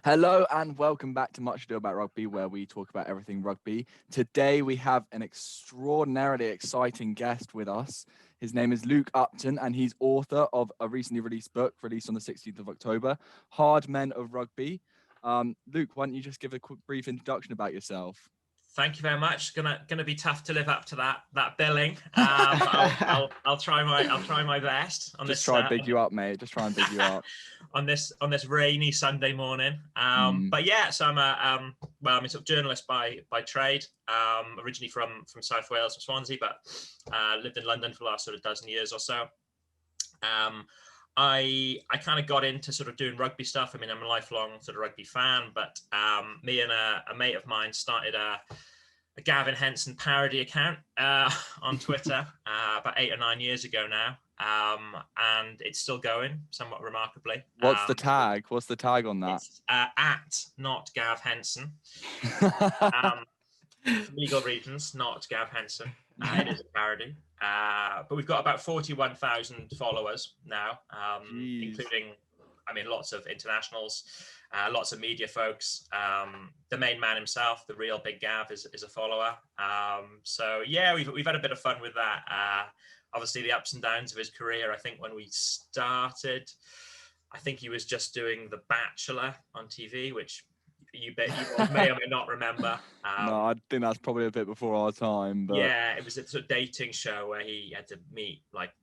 Hello and welcome back to Much Ado About Rugby, where we talk about everything rugby. Today we have an extraordinarily exciting guest with us. His name is Luke Upton, and he's author of a recently released book, released on the 16th of October, Men of Rugby. Luke, why don't you just give a quick, brief introduction about yourself? Thank you very much. Gonna be tough to live up to that billing. I'll try my best on Just this. try and big you up, mate. Just try and big you up. on this rainy Sunday morning. But yeah, so I'm a sort of journalist by trade. Originally from South Wales, from Swansea, but lived in London for the last sort of dozen years or so. I kind of got into sort of doing rugby stuff. I mean, I'm a lifelong sort of rugby fan, but me and a mate of mine started a Gavin Henson parody account on Twitter about 8 or 9 years ago now. And it's still going somewhat remarkably. What's the tag? What's the tag on that? It's at not Gav Henson. For legal reasons, not Gav Henson. It is a parody. But we've got about 41,000 followers now, including, lots of internationals, lots of media folks. The main man himself, the real Big Gav, is a follower. So yeah, we've had a bit of fun with that. Obviously, the ups and downs of his career. I think when we started, I think he was just doing The Bachelor on TV, which you may or may not remember. No, I think that's probably a bit before our time. But yeah, it was a sort of dating show where he had to meet like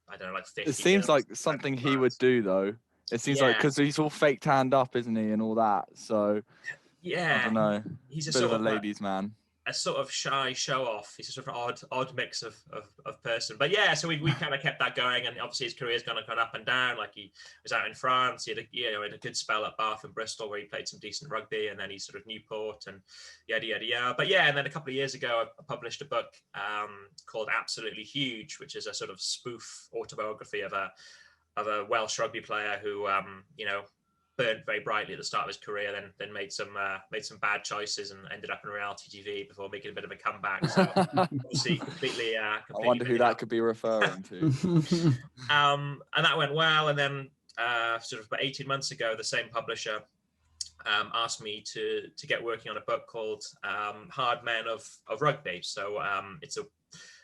50. It seems like something he would do, though. It seems like because he's all fake tanned up, isn't he, and all that. So yeah, I don't know. He's a bit sort of a ladies' man. A sort of shy show off. He's a sort of odd mix of person. But yeah, so we kind of kept that going, and obviously his career's gone up and down. Like he was out in France, he had a good spell at Bath and Bristol where he played some decent rugby, and then he's sort of Newport and yada yada yada. But yeah, and then a couple of years ago I published a book called Absolutely Huge, which is a sort of spoof autobiography of a Welsh rugby player who burned very brightly at the start of his career, then made some bad choices and ended up in reality TV before making a bit of a comeback. So obviously completely I wonder who that could be referring to. And that went well, and then sort of about 18 months ago, the same publisher asked me to get working on a book called Men of Rugby. So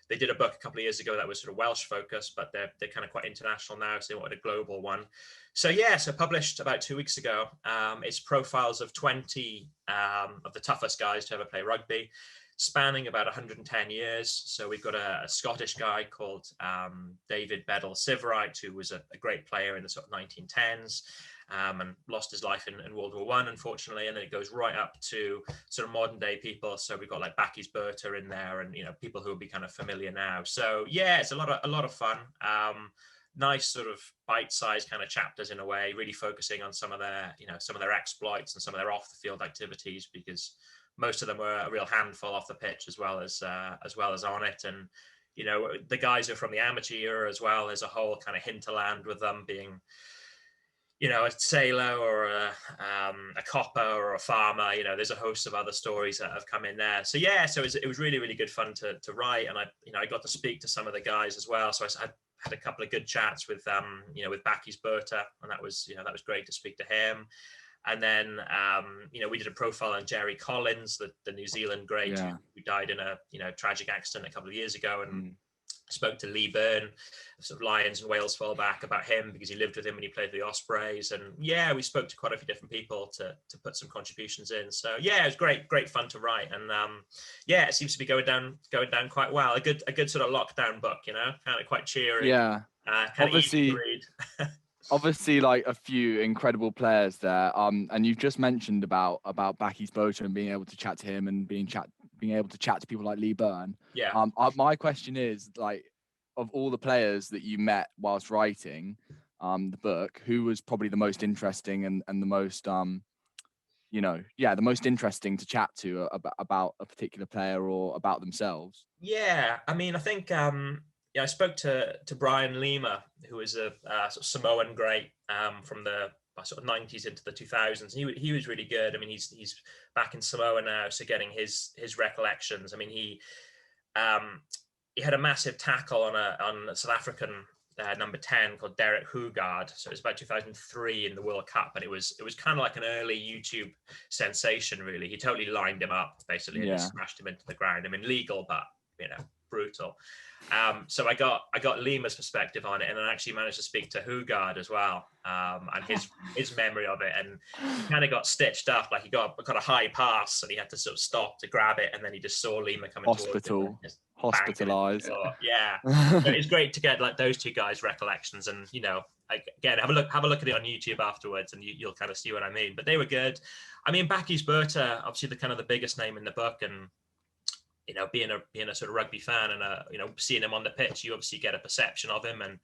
they did a book a couple of years ago that was sort of Welsh focused, but they're kind of quite international now, so they wanted a global one. So yeah, so published about 2 weeks ago. It's profiles of 20 of the toughest guys to ever play rugby, spanning about 110 years. So we've got a Scottish guy called David Bedell-Siverite, who was a great player in the sort of 1910s. And lost his life in World War I, unfortunately, and then it goes right up to sort of modern day people. So we've got like Bakkies Berta in there, and people who will be kind of familiar now. So yeah, it's a lot of fun. Nice sort of bite-sized kind of chapters in a way, really focusing on some of their exploits and some of their off-the-field activities, because most of them were a real handful off the pitch as well as on it. And the guys are from the amateur era as well. There's a whole kind of hinterland with them being a sailor or a copper or a farmer. There's a host of other stories that have come in there. So yeah, so it was really, really good fun to write. And I got to speak to some of the guys as well. So I had a couple of good chats with with Bakkies Berta, and that was great to speak to him. And then we did a profile on Jerry Collins, the New Zealand great who died in a tragic accident a couple of years ago, and spoke to Lee Byrne, sort of Lions and Wales fullback, about him because he lived with him when he played for the Ospreys. And yeah, we spoke to quite a few different people to put some contributions in. So yeah, it was great fun to write. And yeah, it seems to be going down quite well. A good sort of lockdown book, kind of quite cheery. Yeah. Obviously, obviously, like a few incredible players there. And you've just mentioned about Bakkies Berta and being able to chat to him and being able to chat to people like Lee Byrne. Yeah. My question is, like, of all the players that you met whilst writing the book, who was probably the most interesting and the most the most interesting to chat to about a particular player or about themselves? Yeah, I mean, I think I spoke to Brian Lima, who was a sort of Samoan great from the sort of 90s into the 2000s. He was really good. I mean, he's back in Samoa now, so getting his recollections. I mean, he had a massive tackle on a South African number 10 called Derek Hugard. So it was about 2003 in the World Cup, and it was kind of like an early YouTube sensation, really. He totally lined him up basically and just smashed him into the ground. I mean, legal, but brutal. So I got Lima's perspective on it, and I actually managed to speak to Hugard as well, and his memory of it. And he kind of got stitched up, like he got a high pass, and he had to sort of stop to grab it, and then he just saw Lima coming towards him. Hospitalized. Yeah. So it's great to get like those two guys' recollections, and again, have a look at it on YouTube afterwards, and you'll kind of see what I mean. But they were good. I mean, Bakkies Berta, obviously the kind of the biggest name in the book, and being a sort of rugby fan and seeing him on the pitch, you obviously get a perception of him, and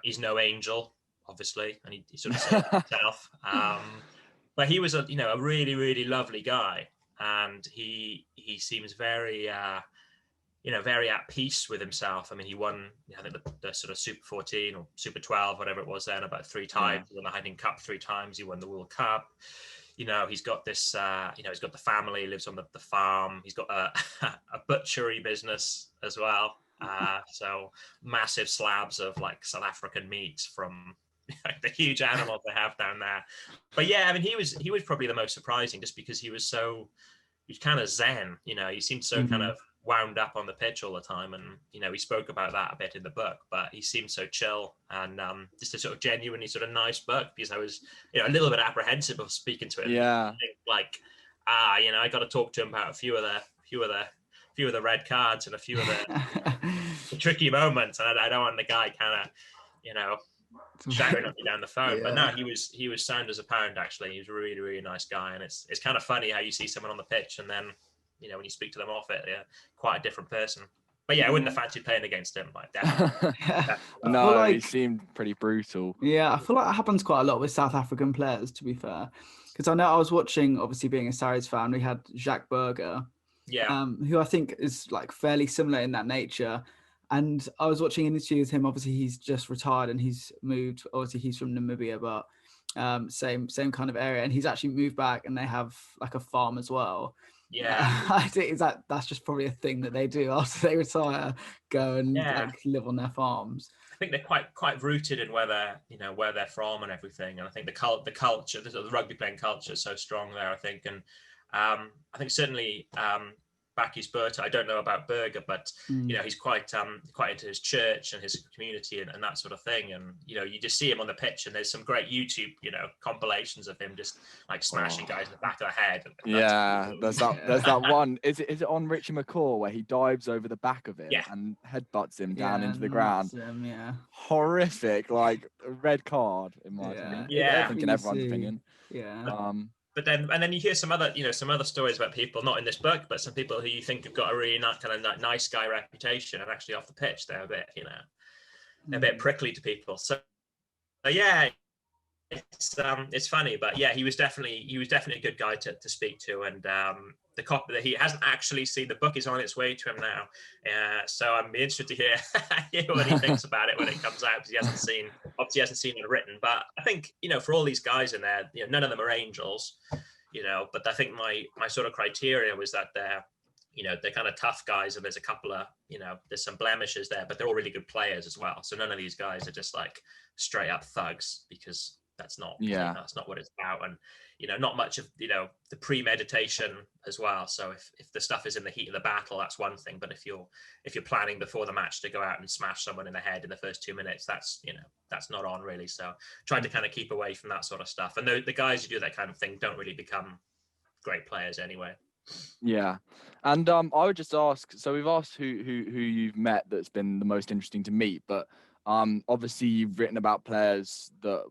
he's no angel, obviously, and he sort of said it himself. But he was a really, really lovely guy, and he seems very very at peace with himself. I mean, he won, I think the sort of Super 14 or Super 12, whatever it was then, about 3 times. He won the Heineken Cup 3 times. He won the World Cup. He's got this, he's got the family, he lives on the farm. He's got a butchery business as well. So massive slabs of like South African meat from the huge animals they have down there. But yeah, I mean, he was probably the most surprising, just because he's kind of zen. He seemed so kind of wound up on the pitch all the time, and he spoke about that a bit in the book, but he seemed so chill and just a sort of genuinely sort of nice book, because I was a little bit apprehensive of speaking to him. I got to talk to him about a few of the red cards and a few of the tricky moments, and I don't want the guy kind of shouting at me down the phone. But no, he was sound as a pound. Actually, he was a really, really nice guy, and it's kind of funny how you see someone on the pitch and then when you speak to them off it, quite a different person. But yeah, I wouldn't have fancied playing against him. Like, definitely. No, he seemed pretty brutal. Yeah, I feel like it happens quite a lot with South African players, to be fair. Because I know I was watching, obviously being a Sarries fan, we had Jacques Burger, who I think is like fairly similar in that nature. And I was watching an interview with him. Obviously, he's just retired and he's moved. Obviously, he's from Namibia, but same kind of area. And he's actually moved back, and they have like a farm as well. Yeah, I think that's just probably a thing that they do after they retire, go and like live on their farms. I think they're quite rooted in where they're from and everything. And I think the culture, the rugby playing culture, is so strong there. I think, and I think certainly Bakkies Berta, I don't know about Berger, but he's quite into his church and his community and that sort of thing. And you just see him on the pitch, and there's some great YouTube compilations of him just like smashing guys in the back of the head. There's that one. Is it on Richie McCaw where he dives over the back of it and headbutts him down into the ground? Horrific, like a red card in my opinion. I think in everyone's opinion. But then you hear some other stories about people, not in this book, but some people who you think have got a really kind of nice guy reputation, and actually off the pitch they're a bit, a bit prickly to people. So yeah, it's funny, but yeah, he was definitely a good guy to speak to, and the copy that he hasn't actually seen, the book is on its way to him now, so I'm interested to hear what he thinks about it when it comes out, because he hasn't seen it written. But I think for all these guys in there, none of them are angels, but I think my sort of criteria was that they're kind of tough guys, and there's a couple of there's some blemishes there, but they're all really good players as well. So none of these guys are just like straight up thugs, because that's not that's not what it's about. And not much of the premeditation as well. So if the stuff is in the heat of the battle, that's one thing, but if you're planning before the match to go out and smash someone in the head in the first 2 minutes, that's that's not on really. So trying to kind of keep away from that sort of stuff, and the guys who do that kind of thing don't really become great players anyway. And I would just ask, so we've asked who you've met that's been the most interesting to meet, but obviously you've written about players that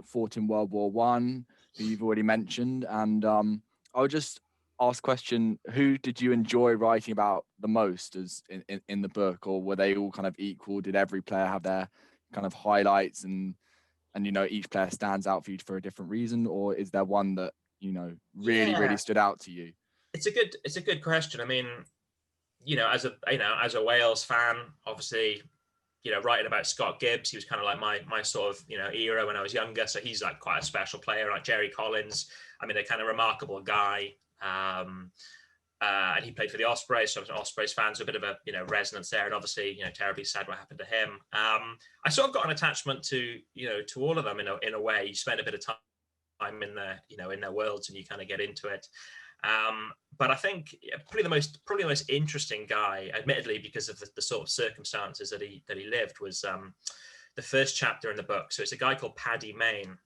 fought in World War One, who you've already mentioned, and I would just ask question, who did you enjoy writing about the most as in the book, or were they all kind of equal? Did every player have their kind of highlights, and each player stands out for you for a different reason, or is there one that really stood out to you? It's a good question. I mean, as a Wales fan, obviously, writing about Scott Gibbs, he was kind of like my sort of era when I was younger. So he's like quite a special player. Like Jerry Collins, I mean, a kind of remarkable guy. and he played for the Ospreys, so Ospreys fans are a bit of a resonance there, and obviously terribly sad what happened to him. I sort of got an attachment to to all of them in a way. You spend a bit of time in their in their worlds, and you kind of get into it. But I think probably the most interesting guy, admittedly because of the sort of circumstances that he lived, was the first chapter in the book. So it's a guy called Paddy Mayne.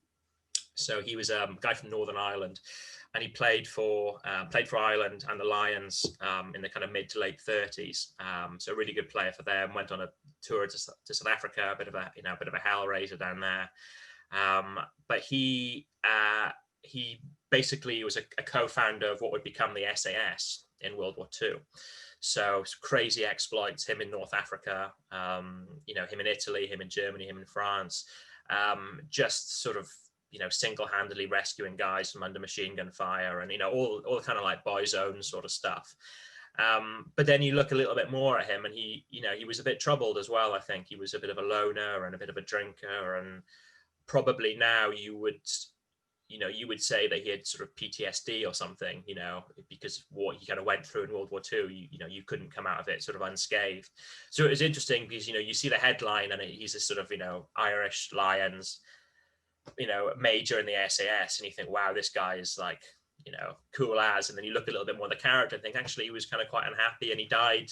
So he was a guy from Northern Ireland, and he played for Ireland and the Lions in the kind of mid to late 30s. So a really good player for them. Went on a tour to South Africa, a bit of a hellraiser down there. But he basically was a co-founder of what would become the SAS in World War II. So crazy exploits, him in North Africa, him in Italy, him in Germany, him in France, just sort of, single-handedly rescuing guys from under machine gun fire, and, all kind of like boys' own sort of stuff. But then you look a little bit more at him, and he was a bit troubled as well. I think he was a bit of a loner and a bit of a drinker, and probably now you would say that he had sort of PTSD or something, because of what he kind of went through in World War II. You couldn't come out of it sort of unscathed. So it was interesting because, you see the headline and he's a sort of, Irish Lions, major in the SAS, and you think, wow, this guy is like, cool as. And then you look a little bit more at the character and think, actually, he was kind of quite unhappy, and he died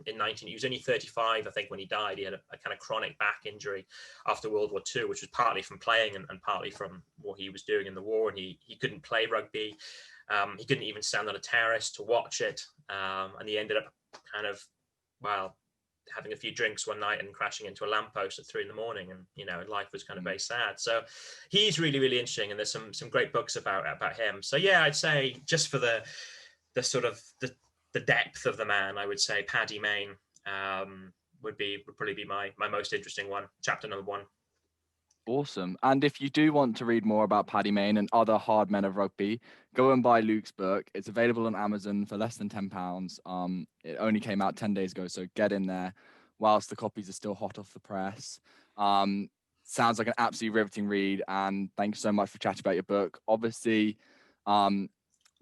he was only 35, I think, when he died. He had a kind of chronic back injury after World War II, which was partly from playing and partly from what he was doing in the war, and he couldn't play rugby. He couldn't even stand on a terrace to watch it, and he ended up kind of, having a few drinks one night and crashing into a lamppost at 3 a.m, and life was kind of very sad. So he's really, really interesting, and there's some great books about him. So yeah, I'd say just for the sort of the depth of the man, I would say Paddy Mayne would probably be my most interesting one, chapter number 1. Awesome. And if you do want to read more about Paddy Mayne and other hard men of rugby, go and buy Luke's book. It's available on Amazon for less than £10. It only came out 10 days ago, so get in there whilst the copies are still hot off the press. Sounds like an absolutely riveting read, and thanks so much for chatting about your book. Obviously,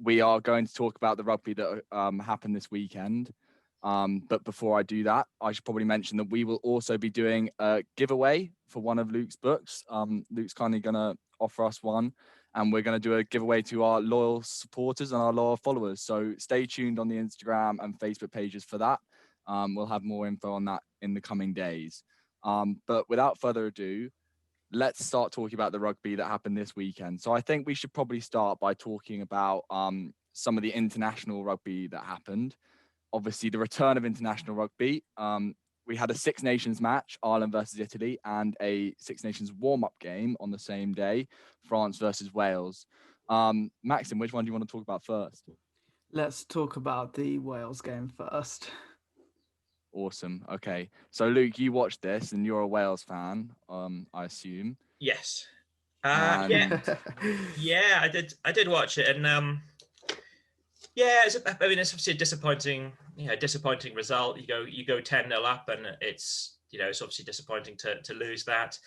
we are going to talk about the rugby that happened this weekend. But before I do that, I should probably mention that we will also be doing a giveaway for one of Luke's books. Luke's kindly going to offer us one, and we're going to do a giveaway to our loyal supporters and our loyal followers. So stay tuned on the Instagram and Facebook pages for that. We'll have more info on that in the coming days. But without further ado, let's start talking about the rugby that happened this weekend. So I think we should probably start by talking about some of the international rugby that happened. Obviously, the return of international rugby. We had a Six Nations match, Ireland versus Italy, and a Six Nations warm-up game on the same day, France versus Wales. Macsen, which one do you want to talk about first? Let's talk about the Wales game first. Awesome. Okay. So, Luke, you watched this, and you're a Wales fan, I assume. Yes. Yeah, I did watch it, and it's obviously a disappointing result. You go 10-0 up, and it's obviously disappointing to lose that.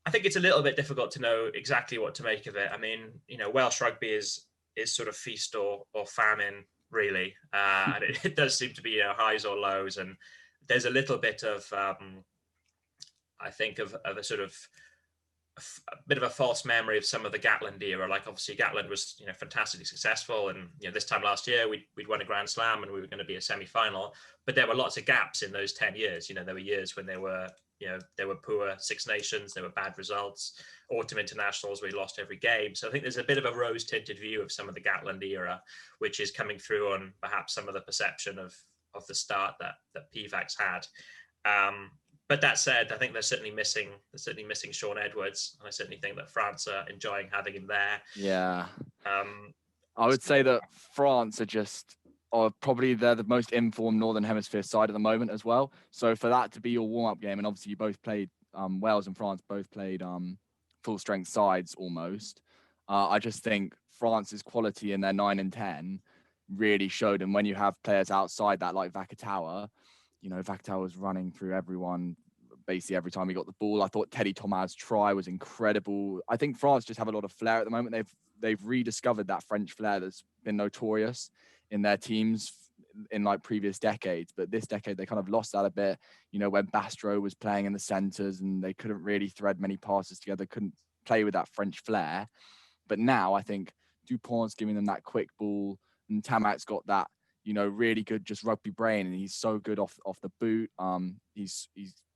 I think it's a little bit difficult to know exactly what to make of it. I mean, Welsh rugby is sort of feast or famine, really, and it does seem to be highs or lows, and there's a little bit of I think of a sort of a bit of a false memory of some of the Gatland era. Like, obviously Gatland was fantastically successful, and this time last year we'd won a Grand Slam and we were going to be a semi-final, but there were lots of gaps in those 10 years. There were years when there were poor Six Nations, there were bad results, autumn internationals we lost every game. So I think there's a bit of a rose-tinted view of some of the Gatland era, which is coming through on perhaps some of the perception of the start that PVAC's had. But that said, I think they're certainly missing Sean Edwards, and I certainly think that France are enjoying having him there. Yeah. I would say that France are probably they're the most informed Northern Hemisphere side at the moment as well. So for that to be your warm-up game, and obviously you both played, Wales and France both played full-strength sides almost. I just think France's quality in their 9 and 10 really showed, and when you have players outside that like Vakatawa, Vakatawa was running through everyone basically every time he got the ball. I thought Teddy Thomas' try was incredible. I think France just have a lot of flair at the moment. They've rediscovered that French flair that's been notorious in their teams in like previous decades, but this decade they kind of lost that a bit. You know, when Bastro was playing in the centres and they couldn't really thread many passes together, couldn't play with that French flair. But now I think Dupont's giving them that quick ball, and Tamak's got that, you know, really good just rugby brain, and he's so good off the boot. He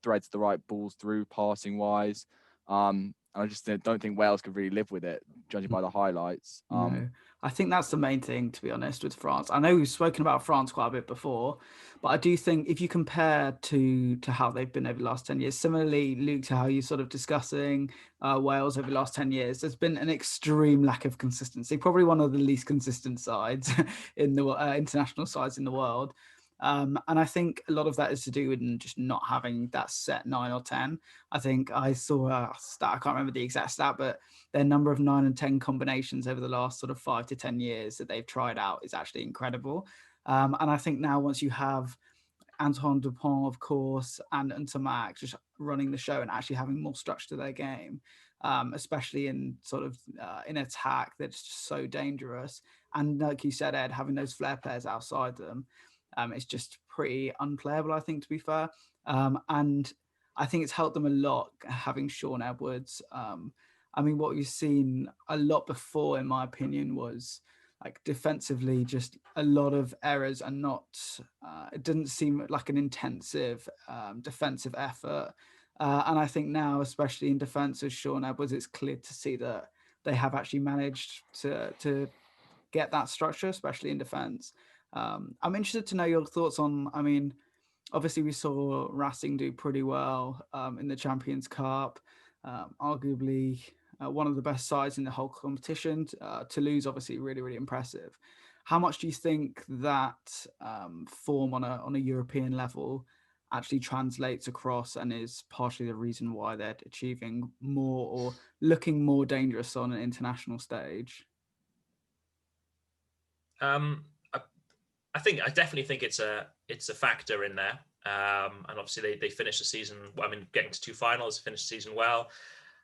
threads the right balls through passing wise. And I just don't think Wales could really live with it, judging by the highlights. No, I think that's the main thing, to be honest, with France. I know we've spoken about France quite a bit before, but I do think if you compare to how they've been over the last 10 years, similarly, Luke, to how you're sort of discussing Wales over the last 10 years, there's been an extreme lack of consistency, probably one of the least consistent sides in the international sides in the world. And I think a lot of that is to do with just not having that set 9 or 10. I think I saw a stat, I can't remember the exact stat, but their number of 9 and 10 combinations over the last sort of 5 to 10 years that they've tried out is actually incredible. And I think now once you have Antoine Dupont, of course, and Tamak just running the show and actually having more structure to their game, especially in sort of in attack, that's just so dangerous. And like you said, Ed, having those flair players outside them, it's just pretty unplayable, I think, to be fair. And I think it's helped them a lot having Sean Edwards. I mean, what we've seen a lot before, in my opinion, was like defensively, just a lot of errors and not, it didn't seem like an intensive defensive effort. And I think now, especially in defense with Sean Edwards, it's clear to see that they have actually managed to get that structure, especially in defense. I'm interested to know your thoughts on, I mean, obviously we saw Racing do pretty well in the Champions Cup, arguably one of the best sides in the whole competition. Toulouse, obviously, really, really impressive. How much do you think that form on a European level actually translates across and is partially the reason why they're achieving more or looking more dangerous on an international stage? I definitely think it's a factor in there. And obviously they finished the season, I mean, getting to 2 finals, finished the season well.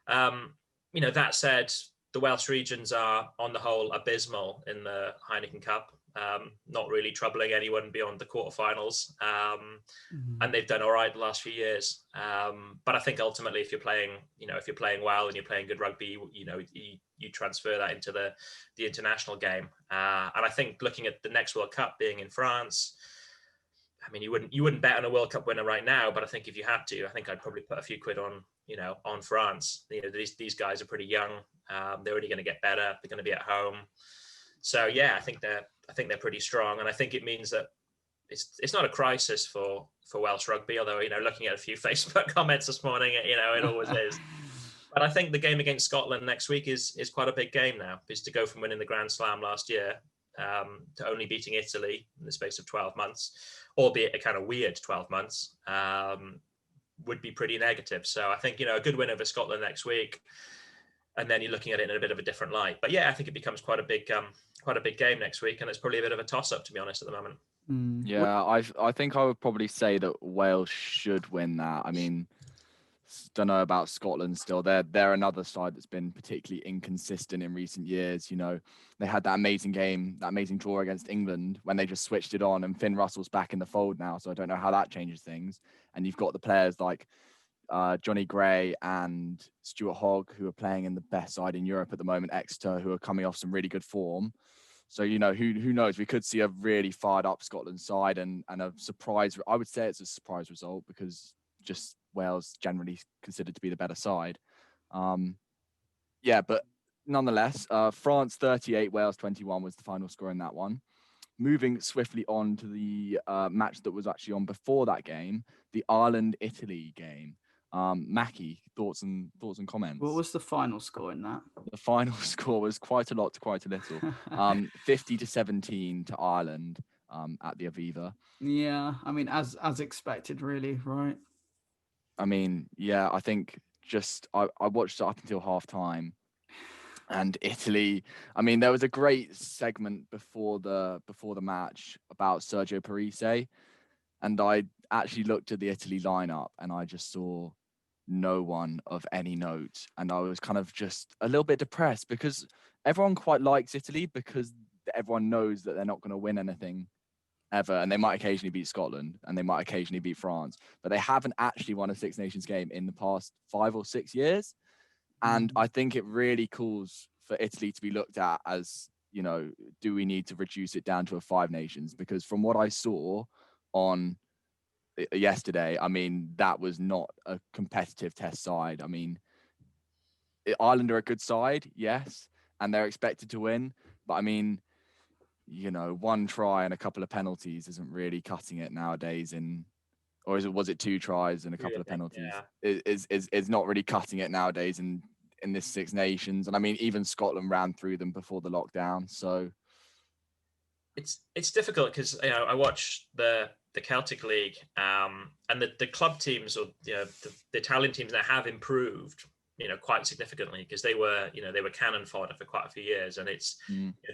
You know, that said, the Welsh regions are on the whole abysmal in the Heineken Cup, not really troubling anyone beyond the quarterfinals. And they've done all right the last few years. But I think ultimately, if you're playing well and you're playing good rugby, you transfer that into the international game. And I think looking at the next World Cup being in France, I mean, you wouldn't bet on a World Cup winner right now, but I think if you had to, I think I'd probably put a few quid on France. You know, these guys are pretty young. They're only going to get better. They're going to be at home. So yeah, I think they're pretty strong, and I think it means that it's not a crisis for Welsh rugby. Although, you know, looking at a few Facebook comments this morning, you know, it always is. But I think the game against Scotland next week is quite a big game now, because to go from winning the Grand Slam last year to only beating Italy in the space of 12 months, albeit a kind of weird 12 months, would be pretty negative. So I think, you know, a good win over Scotland next week, and then you're looking at it in a bit of a different light. But yeah, I think it becomes quite a big game next week, and it's probably a bit of a toss-up, to be honest, at the moment. Yeah, I think I would probably say that Wales should win that. I mean, don't know about Scotland still. They're another side that's been particularly inconsistent in recent years. You know, they had that amazing game, that amazing draw against England when they just switched it on, and Finn Russell's back in the fold now. So I don't know how that changes things. And you've got the players like Johnny Gray and Stuart Hogg, who are playing in the best side in Europe at the moment, Exeter, who are coming off some really good form. So, you know, who knows? We could see a really fired up Scotland side and a surprise. I would say it's a surprise result, because just Wales generally considered to be the better side. Yeah, but nonetheless, France 38, Wales 21 was the final score in that one. Moving swiftly on to the match that was actually on before that game, the Ireland-Italy game. Mackie, thoughts and comments? What was the final score in that? The final score was quite a lot to quite a little. 50-17 to Ireland at the Aviva. Yeah, I mean, as expected, really, right? I mean, yeah, I think just I watched it up until half time, and Italy. I mean, there was a great segment before the match about Sergio Parise, and I actually looked at the Italy lineup and I just saw no one of any note, and I was kind of just a little bit depressed, because everyone quite likes Italy because everyone knows that they're not going to win anything ever, and they might occasionally beat Scotland and they might occasionally beat France, but they haven't actually won a Six Nations game in the past 5 or 6 years. And I think it really calls for Italy to be looked at as, do we need to reduce it down to a 5 nations? Because from what I saw on yesterday, I mean, that was not a competitive test side. I mean, Ireland are a good side, yes, and they're expected to win, but I mean, one try and a couple of penalties isn't really cutting it nowadays or was it 2 tries and a couple of penalties? Yeah. Is not really cutting it nowadays in this Six Nations. And I mean, even Scotland ran through them before the lockdown. So it's difficult because I watch the Celtic League, and the club teams, or the Italian teams that have improved, quite significantly, because they were cannon fodder for quite a few years, and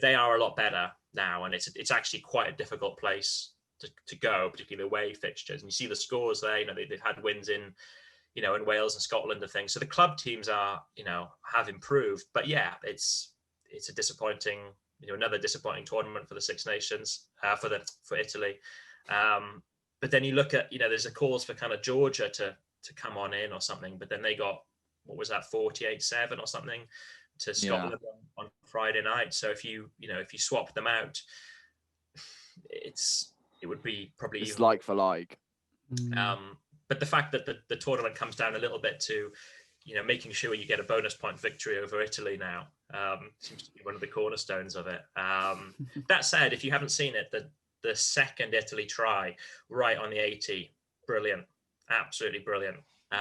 they are a lot better now, and it's actually quite a difficult place to go, particularly the away fixtures. And you see the scores there. They've had wins in Wales and Scotland and things. So the club teams are have improved, but yeah, it's a disappointing, another disappointing tournament for the Six Nations, for Italy. But then you look at there's a calls for kind of Georgia to come on in or something, but then they got, what was that, 48-7 or something to Scotland on Friday night. So if you swap them out, it would be probably it's like for like. But the fact that the tournament comes down a little bit to making sure you get a bonus point victory over Italy now seems to be one of the cornerstones of it. That said, if you haven't seen it, the second Italy try right on the 80, brilliant, absolutely brilliant.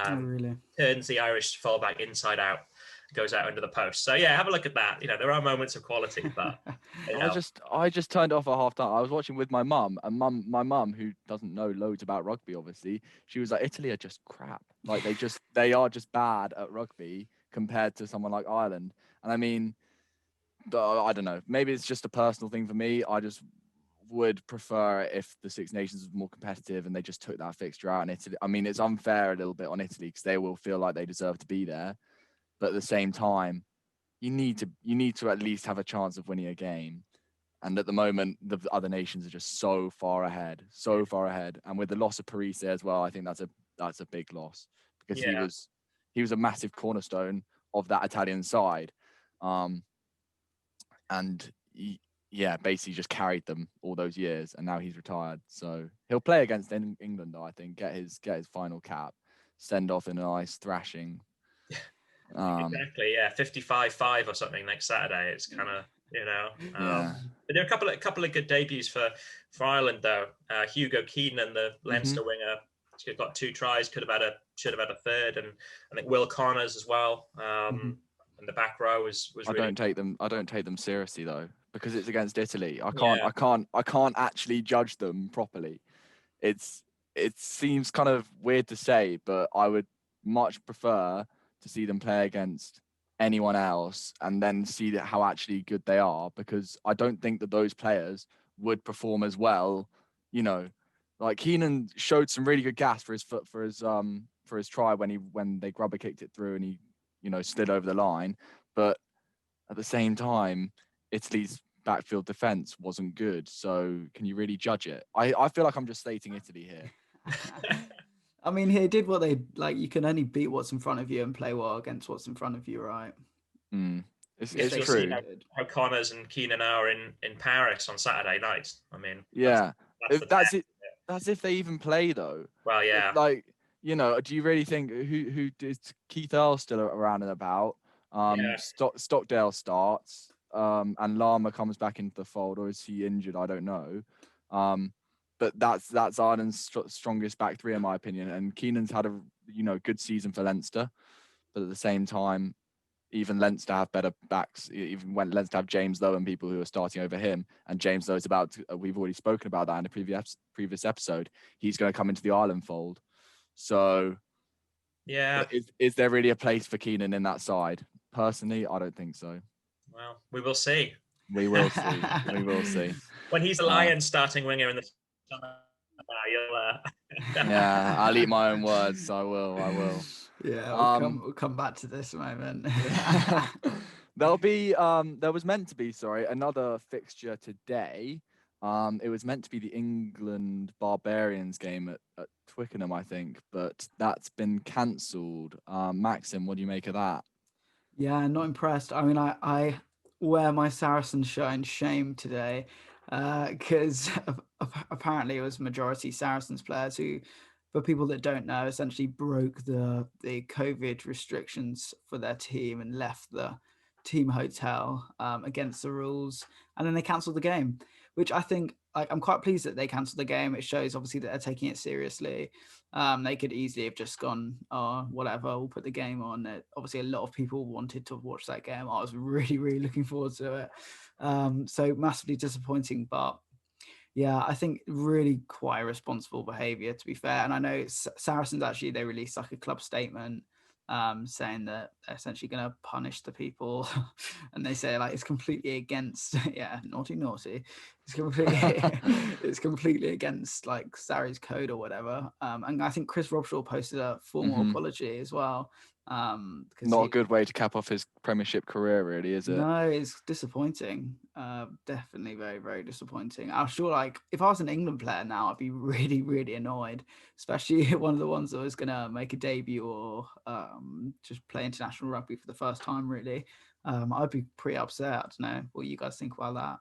Really turns the Irish fullback inside out, goes out under the post. So yeah, have a look at that. There are moments of quality, but I just turned off at half time. I was watching with my mum, and my mum, who doesn't know loads about rugby, obviously, she was like, Italy are just crap. Like they are just bad at rugby compared to someone like Ireland. And I mean, I don't know, maybe it's just a personal thing for me. I just would prefer if the Six Nations was more competitive and they just took that fixture out. And Italy, I mean, it's unfair a little bit on Italy because they will feel like they deserve to be there, but at the same time, you need to at least have a chance of winning a game. And at the moment, the other nations are just so far ahead. And with the loss of Parise as well, I think that's a big loss, because he was a massive cornerstone of that Italian side, and basically just carried them all those years. And now he's retired, so he'll play against England, though, I think, get his final cap, send off in a nice thrashing. Exactly, 55-5 or something next Saturday. It's kind of but there are a couple of good debuts for Ireland, though. Hugo Keenan, the Leinster winger, he got 2 tries, should have had a third, and I think Will Connors as well. And the back row was I don't take them seriously, though, because it's against Italy. I can't actually judge them properly. It seems kind of weird to say, but I would much prefer to see them play against anyone else and then see how actually good they are, because I don't think that those players would perform as well. Like Keenan showed some really good gas for his try when they grubber kicked it through and he slid over the line, but at the same time, Italy's backfield defense wasn't good. So can you really judge it? I feel like I'm just stating Italy here. I mean, he did what they like. You can only beat what's in front of you and play well against what's in front of you, right? It's you'll true. See how Connors and Keenan are in Paris on Saturday night. I mean, that's if they even play, though. Well, yeah. Do you really think who is Keith Earl still around and about? Stockdale starts, and Lima comes back into the fold, or is he injured? I don't know. But that's Ireland's strongest back three, in my opinion. And Keenan's had a good season for Leinster, but at the same time, even Leinster have better backs. Even when Leinster have James Lowe and people who are starting over him, and James Lowe is we've already spoken about that in a previous episode. He's going to come into the Ireland fold. So, yeah, is there really a place for Keenan in that side? Personally, I don't think so. Well, we will see. We will see. We will see. When he's a Lions starting winger in the yeah, I'll eat my own words. I will. Yeah, we'll come back to this moment. There'll be there was meant to be, another fixture today. It was meant to be the England Barbarians game at Twickenham, I think, but that's been cancelled. Macsen, what do you make of that? Yeah, not impressed. I mean, I wear my Saracens shirt in shame today because apparently it was majority Saracens players who, for people that don't know, essentially broke the COVID restrictions for their team and left the team hotel against the rules, and then they cancelled the game, which I think, like, I'm quite pleased that they cancelled the game. It shows obviously that they're taking it seriously. They could easily have just gone, oh, whatever, we'll put the game on. Obviously, a lot of people wanted to watch that game. I was really, really looking forward to it. So massively disappointing, but yeah, I think really quite irresponsible behaviour, to be fair. And I know Saracens, actually, they released like a club statement saying that they're essentially going to punish the people. And they say, like, it's completely against, yeah, naughty. It's completely against, like, Sarri's code or whatever. And I think Chris Robshaw posted a formal apology as well. Not a good way to cap off his Premiership career, really, is it? No, it's disappointing. Definitely very, very disappointing. I'm sure, like, if I was an England player now, I'd be really, really annoyed, especially one of the ones that was going to make a debut or just play international rugby for the first time, really. I'd be pretty upset. I don't know what you guys think about that.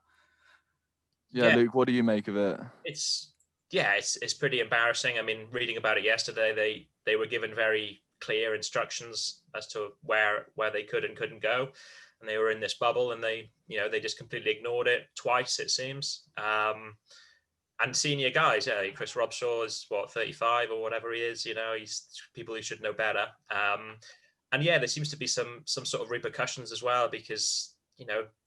Yeah, Luke, what do you make of it? It's pretty embarrassing. I mean, reading about it yesterday, they were given very clear instructions as to where they could and couldn't go, and they were in this bubble, and they just completely ignored it twice, it seems. And senior guys, Chris Robshaw is 35 or whatever he is. He's people who should know better. And yeah, there seems to be some sort of repercussions as well, because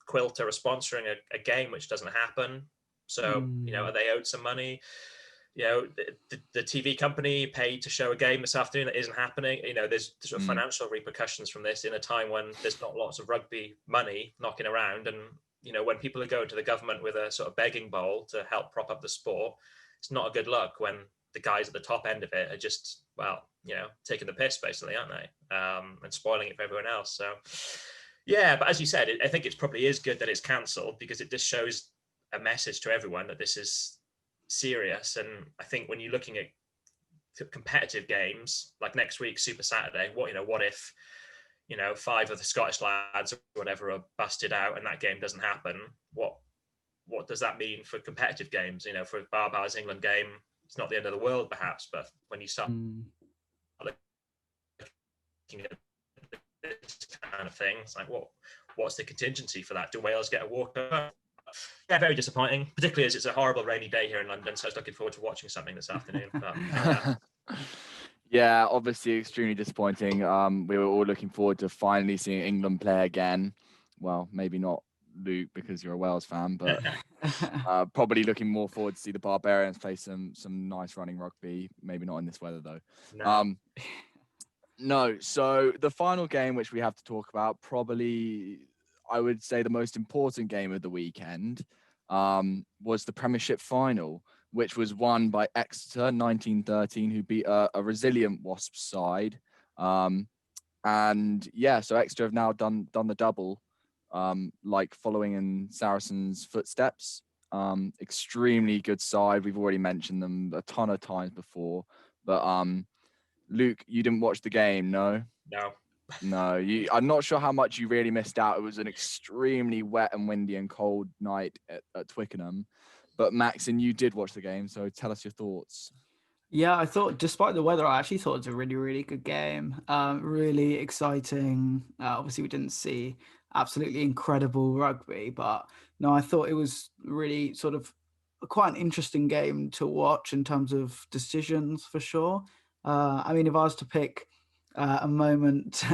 Quilter are sponsoring a game which doesn't happen. So are they owed some money? The TV company paid to show a game this afternoon that isn't happening. There's sort of financial repercussions from this in a time when there's not lots of rugby money knocking around. And, when people are going to the government with a sort of begging bowl to help prop up the sport, it's not a good look when the guys at the top end of it are just, taking the piss, basically, aren't they? And spoiling it for everyone else. So, yeah, but as you said, I think it probably is good that it's cancelled, because it just shows a message to everyone that this is serious. And I think when you're looking at competitive games like next week, Super Saturday, what if 5 of the Scottish lads or whatever are busted out and that game doesn't happen? What does that mean for competitive games? For Barbar's England game, it's not the end of the world perhaps, but when you start looking at this kind of thing, it's like, what's the contingency for that? Do Wales get a walkover? Yeah, very disappointing, particularly as it's a horrible rainy day here in London. So I was looking forward to watching something this afternoon. But, yeah, obviously extremely disappointing. We were all looking forward to finally seeing England play again. Well, maybe not Luke, because you're a Wales fan, but probably looking more forward to see the Barbarians play some nice running rugby. Maybe not in this weather though. No. So the final game which we have to talk about, probably I would say the most important game of the weekend, was the Premiership Final, which was won by Exeter 1913, who beat a resilient Wasps side. And yeah, so Exeter have now done the double, like following in Saracens' footsteps. Extremely good side. We've already mentioned them a ton of times before. But Luke, you didn't watch the game, no? No, I'm not sure how much you really missed out. It was an extremely wet and windy and cold night at Twickenham. But Macsen, you did watch the game, so tell us your thoughts. Yeah, I thought, despite the weather, I actually thought it was a really, really good game. Really exciting. Obviously, we didn't see absolutely incredible rugby, but no, I thought it was really sort of quite an interesting game to watch in terms of decisions, for sure. I mean, if I was to pick a moment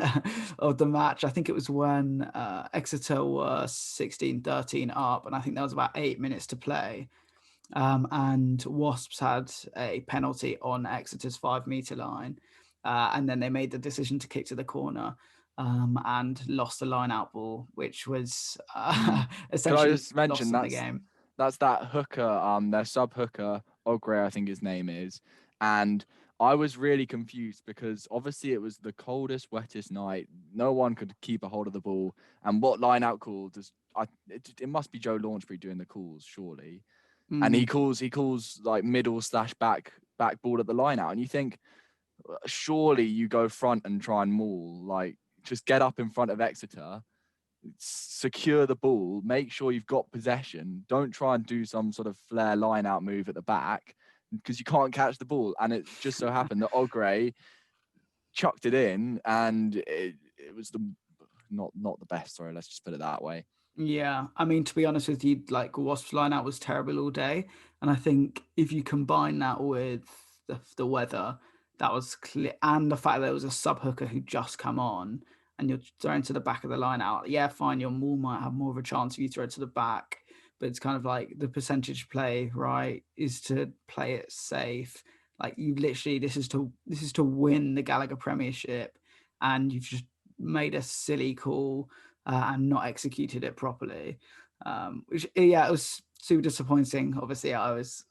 of the match, I think it was when Exeter were 16-13 up, and I think there was about 8 minutes to play. And Wasps had a penalty on Exeter's 5-meter line, and then they made the decision to kick to the corner and lost the line-out ball, which was essentially Can I just mention the game. That's that hooker, their sub-hooker, Ogre, I think his name is, and I was really confused because obviously it was the coldest, wettest night. No one could keep a hold of the ball. And what line-out call does? It must be Joe Launchbury doing the calls, surely. And he calls like middle/back ball at the line-out, and you think, surely you go front and try and maul, like just get up in front of Exeter, secure the ball, make sure you've got possession. Don't try and do some sort of flare line-out move at the back, because you can't catch the ball. And it just so happened that Ogre chucked it in, and it was not the best. Sorry, let's just put it that way. Yeah, I mean, to be honest with you, like Wasps line out was terrible all day, and I think if you combine that with the weather, that was clear, and the fact that it was a sub hooker who just come on, and you're throwing to the back of the line out. Yeah, fine, your maul might have more of a chance if you throw it to the back, but it's kind of like the percentage play, right, is to play it safe. Like you literally, this is to win the Gallagher Premiership, and you've just made a silly call. And not executed it properly, which it was super disappointing. Obviously, I was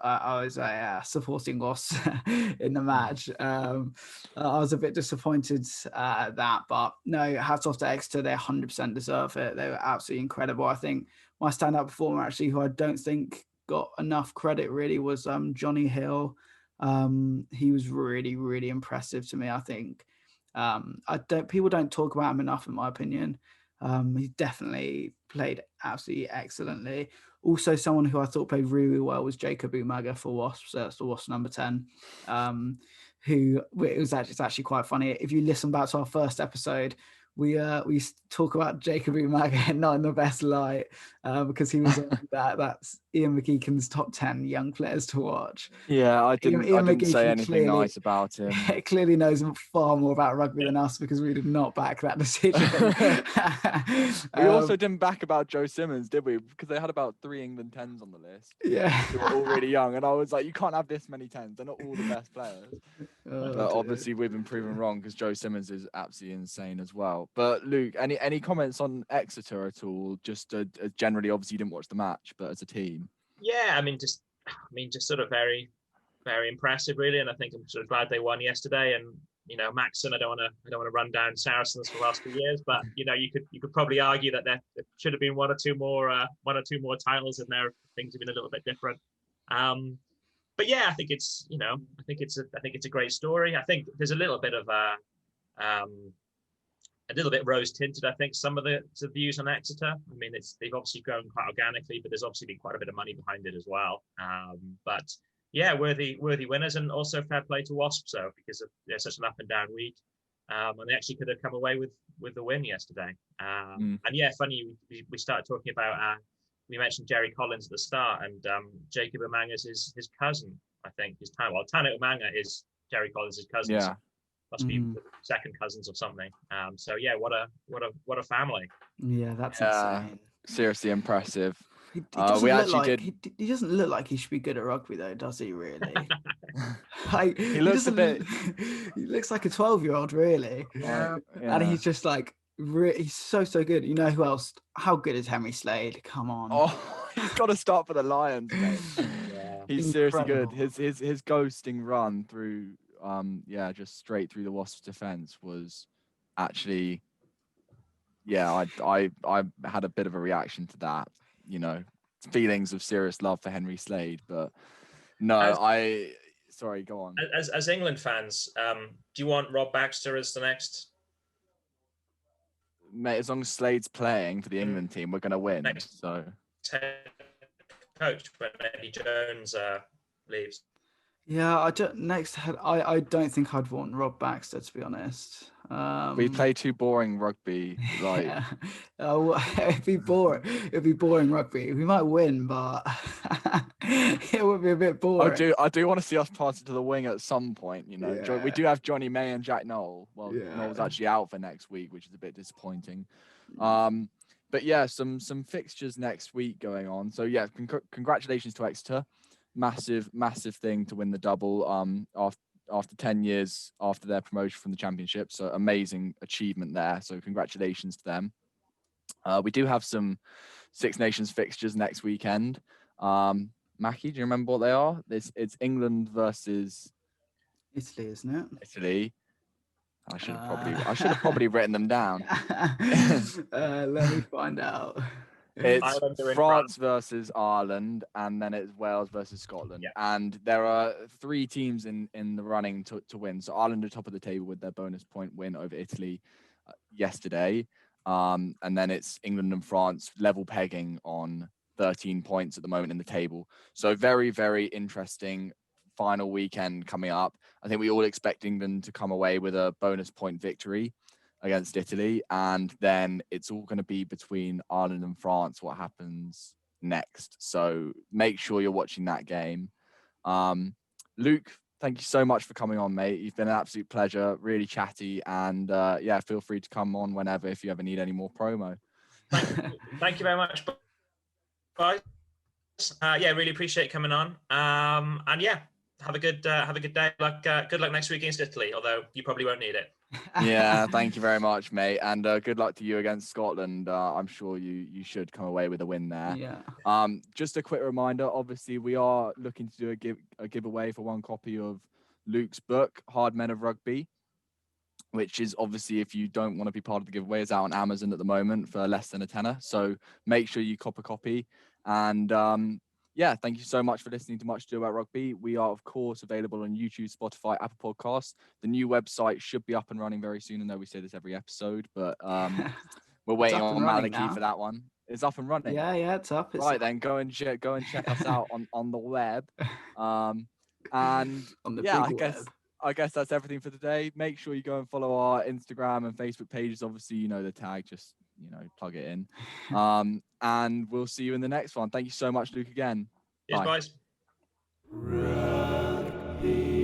supporting Wasps in the match. I was a bit disappointed at that, but no, hats off to Exeter. They 100% deserve it. They were absolutely incredible. I think my standout performer, actually, who I don't think got enough credit really, was Johnny Hill. He was really, really impressive to me. I think people don't talk about him enough, in my opinion. He definitely played absolutely excellently. Also, someone who I thought played really, really well was Jacob Umaga for Wasps. So that's the Wasps number 10. It's actually quite funny. If you listen back to our first episode, we talk about Jacob Umaga not in the best light, because he was on that's Ian McGeechan's top 10 young players to watch. Yeah, I didn't say anything nice about him. Clearly knows far more about rugby than us, because we did not back that decision. We also didn't back about Joe Simmons, did we? Because they had about 3 England 10s on the list. Yeah. Who were all really young. And I was like, you can't have this many 10s. They're not all the best players. But obviously we've been proven wrong, because Joe Simmons is absolutely insane as well. But Luke, any comments on Exeter at all? Just generally, obviously you didn't watch the match, but as a team. Yeah, I mean, just sort of very, very impressive, really. And I think I'm sort of glad they won yesterday. And Macsen, I don't want to run down Saracens for the last few years, but you could probably argue that there should have been one or two more titles in there if things have been a little bit different. But yeah, I think it's a great story. I think there's a little bit of a little bit rose tinted. I think some of the views on Exeter. I mean, they've obviously grown quite organically, but there's obviously been quite a bit of money behind it as well. But yeah, worthy winners, and also fair play to Wasps, so because they're such an up and down week, and they actually could have come away with the win yesterday. And yeah, funny, we started talking about. We mentioned Jerry Collins at the start, and Jacob Umanga's his cousin, I think. Tana Umanga is Jerry Collins' cousin. Yeah. So must be second cousins or something. So yeah, what a family. Yeah, that's insane. Seriously impressive. He doesn't look like he should be good at rugby, though, does he? Really? He looks he looks like a 12-year-old, really. Yeah. And he's just like he's so good. You know who else? How good is Henry Slade? Come on. Oh, he's got to start for the Lions, mate. Yeah. He's seriously good. His ghosting run through just straight through the Wasps defense was actually, I had a bit of a reaction to that, feelings of serious love for Henry Slade, but no, sorry, go on. As England fans, do you want Rob Baxter as the next? Mate, as long as Slade's playing for the England team, we're going to win. So Head coach when Eddie Jones leaves. Yeah, I don't think I'd want Rob Baxter, to be honest. We play too boring rugby. Like, it'd be boring. It'd be boring rugby. We might win, but it would be a bit boring. I do want to see us pass it to the wing at some point. We do have Johnny May and Jack Noel. Well, Noel's actually out for next week, which is a bit disappointing. But yeah, some fixtures next week going on. So yeah, congratulations to Exeter. Massive thing to win the double after 10 years after their promotion from the Championship. So amazing achievement there. So congratulations to them. We do have some Six Nations fixtures next weekend. Mackie, do you remember what they are? It's England versus Italy, isn't it? Italy. I should have probably written them down. Let me find out. It's France versus Ireland, and then it's Wales versus Scotland. Yeah. And there are 3 teams in the running to win. So Ireland are top of the table with their bonus point win over Italy yesterday. And then it's England and France level pegging on 13 points at the moment in the table. So very, very interesting final weekend coming up. I think we all expect England to come away with a bonus point victory against Italy, and then it's all going to be between Ireland and France what happens next. So make sure you're watching that game. Luke, thank you so much for coming on, mate. You've been an absolute pleasure, really chatty, and yeah, feel free to come on whenever if you ever need any more promo. Thank you very much, guys. Yeah, really appreciate coming on. And yeah, have a good day. Good luck next week against Italy, although you probably won't need it. Yeah, thank you very much, mate, and good luck to you against Scotland. I'm sure you should come away with a win there. Yeah. Just a quick reminder, obviously we are looking to do a giveaway for 1 copy of Luke's book, Hard Men of Rugby, which is obviously, if you don't want to be part of the giveaway, is out on Amazon at the moment for less than a tenner. So make sure you cop a copy. And yeah, thank you so much for listening to Much Ado About Rugby. We are, of course, available on YouTube, Spotify, Apple Podcasts. The new website should be up and running very soon. I know we say this every episode, but we're waiting on Maliki for that one. It's up and running. Yeah, it's up. Then go and check us out on the web. And on the yeah, big web. I guess that's everything for today. Make sure you go and follow our Instagram and Facebook pages. Obviously, you know the tag, just plug it in. And we'll see you in the next one. Thank you so much, Luke, again. Cheers, Bye. guys. Rugby.